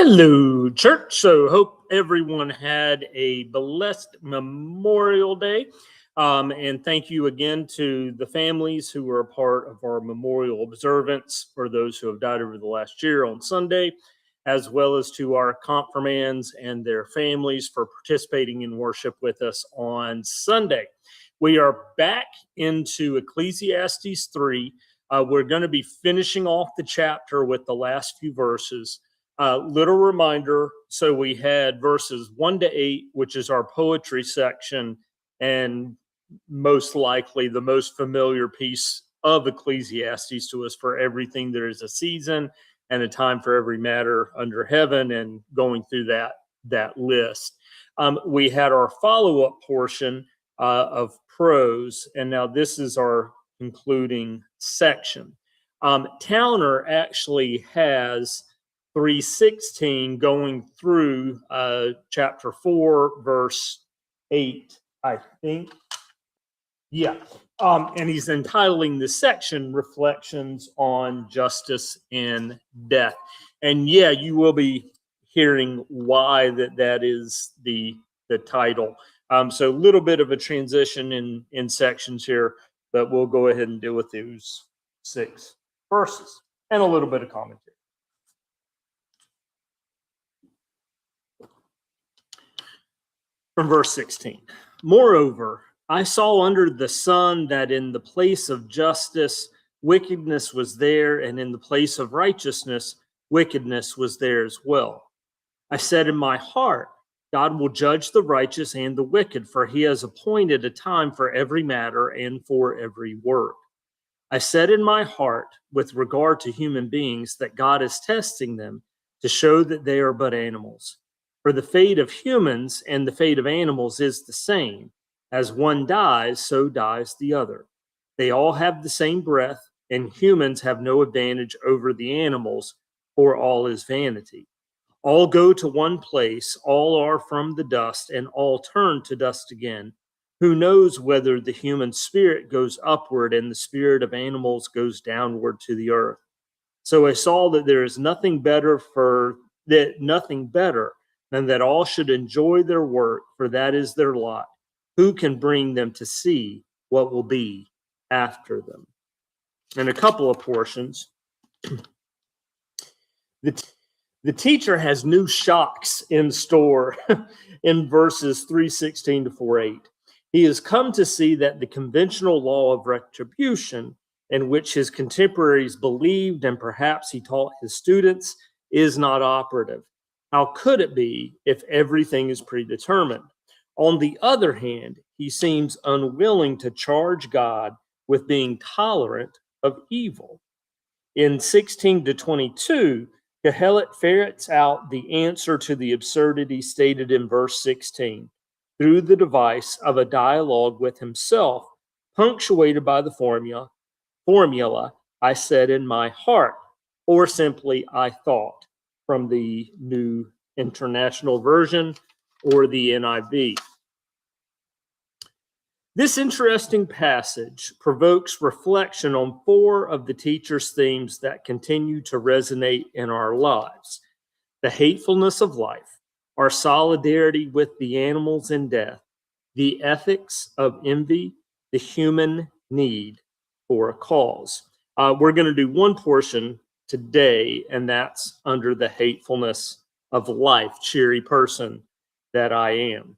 Hello, church. So, hope everyone had a blessed Memorial Day. And thank you again to the families who were a part of our memorial observance for those who have died over the last year on Sunday, as well as to our confirmands and their families for participating in worship with us on Sunday. We are back into Ecclesiastes 3. We're going to be finishing off the chapter with the last few verses. Little reminder, so we had verses 1 to 8, which is our poetry section, and most likely the most familiar piece of Ecclesiastes to us. For everything there is a season and a time for every matter under heaven, and going through that list. We had our follow-up portion of prose, and now this is our concluding section. Towner actually has 3:16 going through chapter 4, verse 8, I think. Yeah. And he's entitling this section Reflections on Justice and Death. And yeah, you will be hearing why that is the title. So a little bit of a transition in sections here, but we'll go ahead and deal with those 6 verses and a little bit of commentary. From verse 16. Moreover, I saw under the sun that in the place of justice, wickedness was there, and in the place of righteousness, wickedness was there as well. I said in my heart, God will judge the righteous and the wicked, for he has appointed a time for every matter and for every work. I said in my heart, with regard to human beings, that God is testing them to show that they are but animals. For the fate of humans and the fate of animals is the same. As one dies, so dies the other. They all have the same breath, and humans have no advantage over the animals, for all is vanity. All go to one place, all are from the dust, and all turn to dust again. Who knows whether the human spirit goes upward and the spirit of animals goes downward to the earth? So I saw that there is nothing better than that all should enjoy their work, for that is their lot. Who can bring them to see what will be after them? And a couple of portions. The teacher has new shocks in store in verses 3:16 to 4:8. He has come to see that the conventional law of retribution, in which his contemporaries believed and perhaps he taught his students, is not operative. How could it be if everything is predetermined? On the other hand, he seems unwilling to charge God with being tolerant of evil. In 16 to 22, Kohelet ferrets out the answer to the absurdity stated in verse 16 through the device of a dialogue with himself, punctuated by the formula, I said in my heart, or simply I thought, from the New International Version or the NIV. This interesting passage provokes reflection on 4 of the teacher's themes that continue to resonate in our lives: the hatefulness of life, our solidarity with the animals in death, the ethics of envy, the human need for a cause. We're going to do one portion today, and that's under the hatefulness of life, cheery person that I am.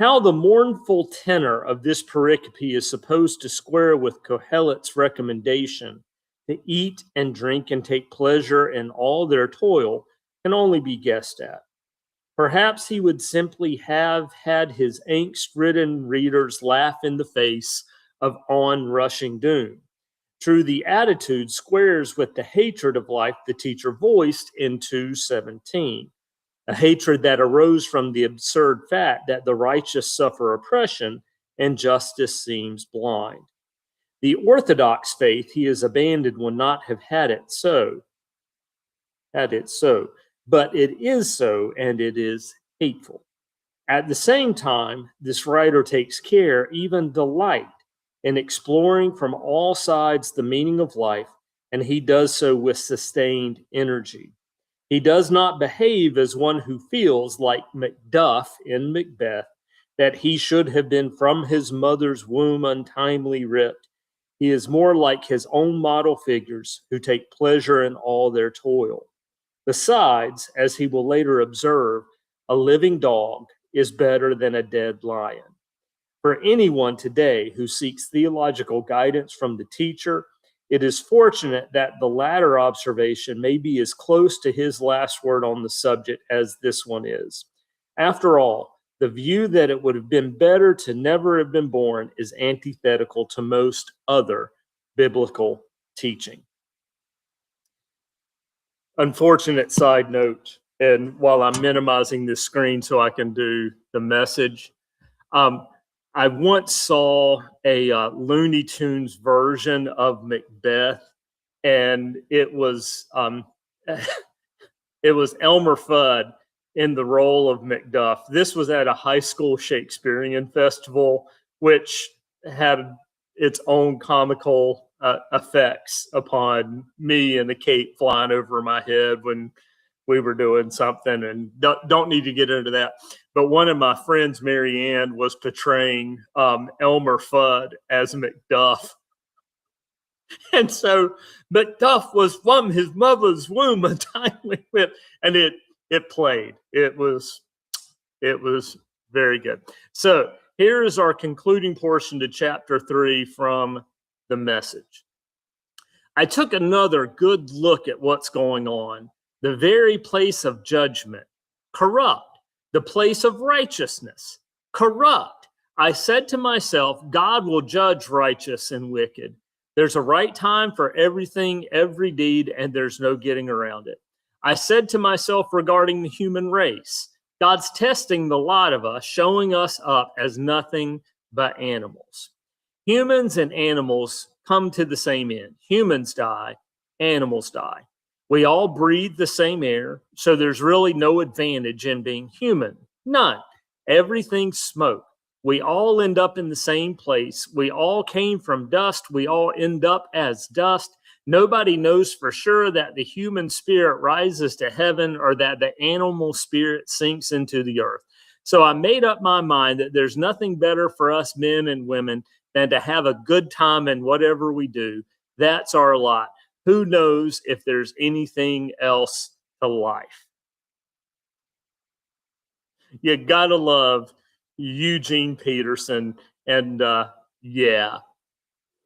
How the mournful tenor of this pericope is supposed to square with Kohelet's recommendation to eat and drink and take pleasure in all their toil can only be guessed at. Perhaps he would simply have had his angst-ridden readers laugh in the face of on-rushing doom. True, the attitude squares with the hatred of life the teacher voiced in 2:17. A hatred that arose from the absurd fact that the righteous suffer oppression and justice seems blind. The orthodox faith he has abandoned would not have had it so. But it is so, and it is hateful. At the same time, this writer takes care, even delight, in exploring from all sides the meaning of life, and he does so with sustained energy. He does not behave as one who feels like Macduff in Macbeth, that he should have been from his mother's womb untimely ripped. He is more like his own model figures who take pleasure in all their toil. Besides, as he will later observe, a living dog is better than a dead lion. For anyone today who seeks theological guidance from the teacher, it is fortunate that the latter observation may be as close to his last word on the subject as this one is. After all, the view that it would have been better to never have been born is antithetical to most other biblical teaching. Unfortunate side note, and while I'm minimizing this screen so I can do the message, I once saw a Looney Tunes version of Macbeth, and it was it was Elmer Fudd in the role of Macduff. This was at a high school Shakespearean festival, which had its own comical effects upon me and the cape flying over my head when we were doing something, and don't need to get into that. But one of my friends, Mary Ann, was portraying Elmer Fudd as Macduff. And so Macduff was from his mother's womb untimely whipped, and it played. It was very good. So here is our concluding portion to chapter 3 from the Message. I took another good look at what's going on. The very place of judgment, corrupt. The place of righteousness, corrupt. I said to myself, God will judge righteous and wicked. There's a right time for everything, every deed, and there's no getting around it. I said to myself regarding the human race, God's testing the lot of us, showing us up as nothing but animals. Humans and animals come to the same end. Humans die, animals die. We all breathe the same air, so there's really no advantage in being human. None. Everything's smoke. We all end up in the same place. We all came from dust. We all end up as dust. Nobody knows for sure that the human spirit rises to heaven or that the animal spirit sinks into the earth. So I made up my mind that there's nothing better for us men and women than to have a good time in whatever we do. That's our lot. Who knows if there's anything else to life? You gotta love Eugene Peterson. And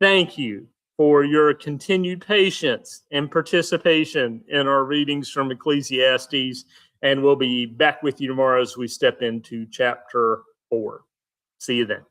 thank you for your continued patience and participation in our readings from Ecclesiastes. And we'll be back with you tomorrow as we step into chapter 4. See you then.